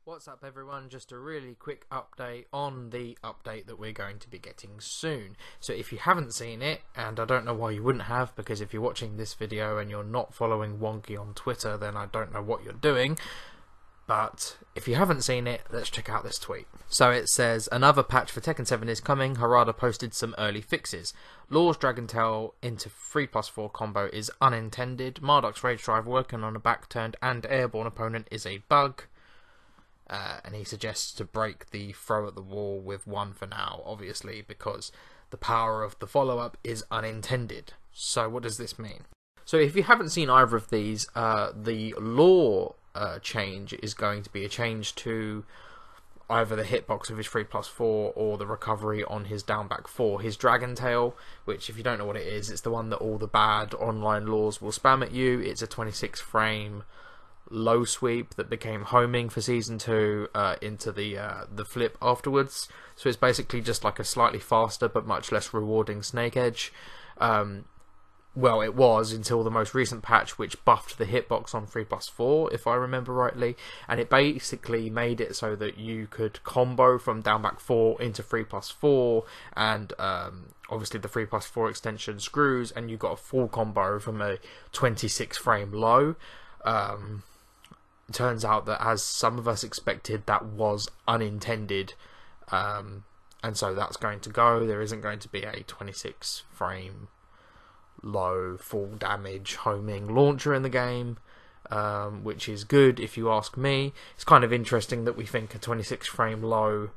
What's up everyone, just a really quick update on the update that we're going to be getting soon. So if you haven't seen it, and I don't know why you wouldn't have, because if you're watching this video and you're not following Wonky on Twitter, then I don't know what you're doing. But if you haven't seen it, let's check out this tweet. So it says, another patch for Tekken 7 is coming. Harada posted some early fixes. Law's Dragon Tail into 3+4 combo is unintended. Marduk's Rage Drive working on a back-turned and airborne opponent is a bug. And he suggests to break the throw at the wall with one for now, obviously, because the power of the follow-up is unintended. So what does this mean? So if you haven't seen either of these, the law change is going to be a change to either the hitbox of his 3+4 or the recovery on his down back 4. His Dragon Tail, which if you don't know what it is, it's the one that all the bad online laws will spam at you. It's a 26 frame low sweep that became homing for season 2 into the flip afterwards. So it's basically just like a slightly faster but much less rewarding snake edge. Well, it was until the most recent patch, which buffed the hitbox on 3+4, if I remember rightly, and it basically made it so that you could combo from down back 4 into 3+4, and obviously the 3+4 extension screws, and you got a full combo from a 26 frame low. Turns out that, as some of us expected, that was unintended, and so that's going to go. There isn't going to be a 26 frame low full damage homing launcher in the game, which is good if you ask me. It's kind of interesting that we think a 26 frame low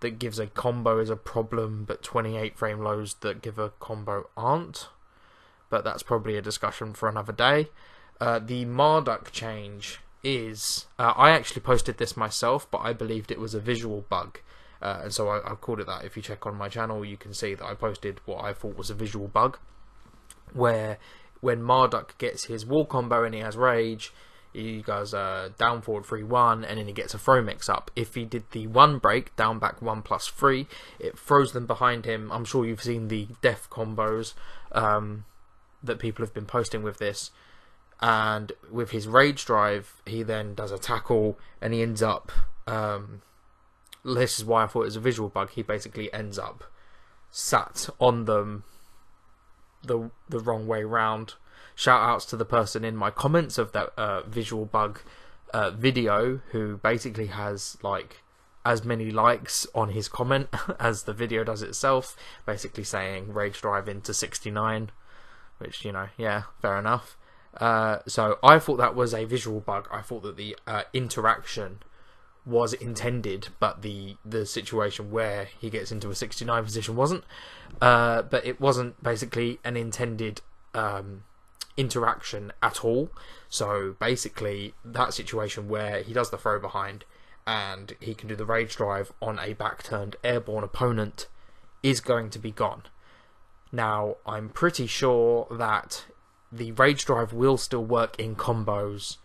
that gives a combo is a problem, but 28 frame lows that give a combo aren't. But that's probably a discussion for another day. The Marduk change is, I actually posted this myself, but I believed it was a visual bug, and so I called it that. If you check on my channel, you can see that I posted what I thought was a visual bug, where when Marduk gets his wall combo and he has rage, he goes down forward 3-1, and then he gets a throw mix up. If he did the one break, down back 1+3, it throws them behind him. I'm sure you've seen the death combos that people have been posting with this. And with his Rage Drive, he then does a tackle, and he ends up, this is why I thought it was a visual bug, he basically ends up sat on them the wrong way round. Shout outs to the person in my comments of that visual bug video, who basically has like as many likes on his comment as the video does itself, basically saying Rage Drive into 69, which, you know, yeah, fair enough. So I thought that was a visual bug. I thought that the interaction was intended, but the situation where he gets into a 69 position wasn't. But it wasn't basically an intended interaction at all. So basically that situation where he does the throw behind and he can do the Rage Drive on a back-turned airborne opponent is going to be gone. Now, I'm pretty sure that the Rage Drive will still work in combos,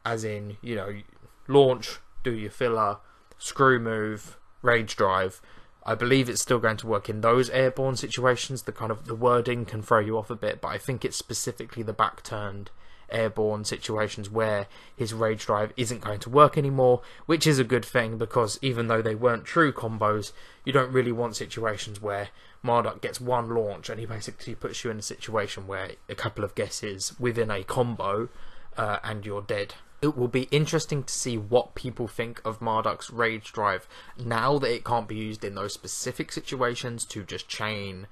as in, you know, launch, do your filler, screw move, Rage Drive. I believe it's still going to work in those airborne situations. The wording can throw you off a bit, but I think it's specifically the back-turned airborne situations where his Rage Drive isn't going to work anymore, which is a good thing, because even though they weren't true combos, you don't really want situations where Marduk gets one launch and he basically puts you in a situation where a couple of guesses within a combo and you're dead. It will be interesting to see what people think of Marduk's Rage Drive now that it can't be used in those specific situations to just chain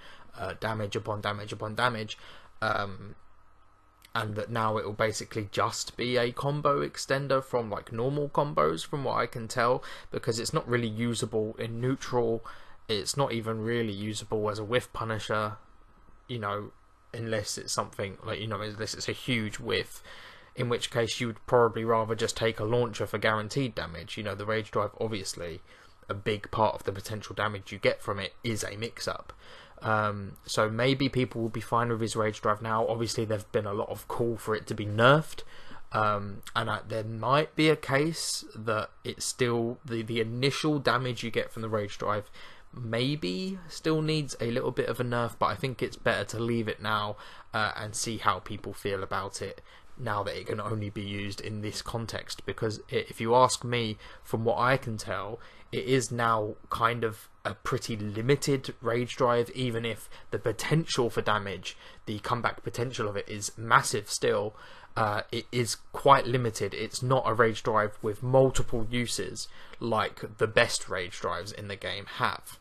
damage upon damage upon damage, and that now it will basically just be a combo extender from like normal combos, from what I can tell, because it's not really usable in neutral. It's not even really usable as a whiff punisher, you know, unless it's something like, you know, unless it's a huge whiff, in which case you would probably rather just take a launcher for guaranteed damage. You know, the Rage Drive, obviously, a big part of the potential damage you get from it is a mix-up. So maybe people will be fine with his Rage Drive now. Obviously, there's been a lot of call for it to be nerfed, and there might be a case that it's still, the initial damage you get from the Rage Drive maybe still needs a little bit of a nerf, but I think it's better to leave it now and see how people feel about it now that it can only be used in this context, because if you ask me, from what I can tell, it is now kind of a pretty limited rage drive, even if the potential for damage, the comeback potential of it is massive still. It is quite limited. It's not a rage drive with multiple uses like the best rage drives in the game have.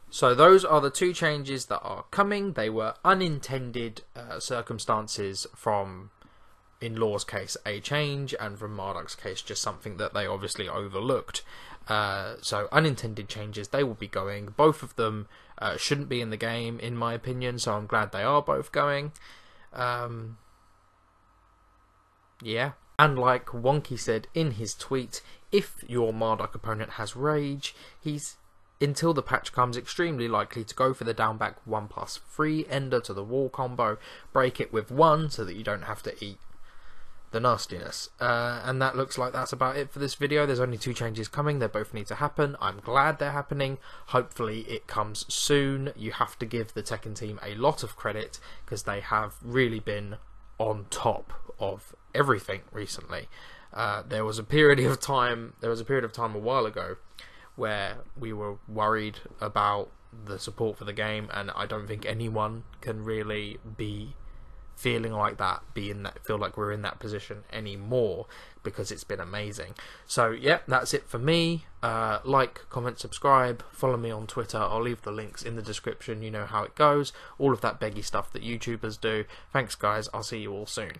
So those are the two changes that are coming. They were unintended circumstances from, in Law's case, a change, and from Marduk's case, just something that they obviously overlooked. So unintended changes, they will be going. Both of them shouldn't be in the game, in my opinion, so I'm glad they are both going. Yeah. And like Wonky said in his tweet, if your Marduk opponent has rage, he's, until the patch comes, extremely likely to go for the down back 1+3 ender to the wall combo, break it with 1 so that you don't have to eat the nastiness. And that looks like that's about it for this video. There's only 2 changes coming. They both need to happen. I'm glad they're happening. Hopefully it comes soon. You have to give the Tekken team a lot of credit, because they have really been on top of everything recently. There was a period of time a while ago where we were worried about the support for the game, and I don't think anyone can really be feeling like that, feel like we're in that position anymore, because it's been amazing. So yeah, that's it for me. Like, comment, subscribe, follow me on Twitter. I'll leave the links in the description. You know how it goes, all of that beggy stuff that YouTubers do. Thanks guys, I'll see you all soon.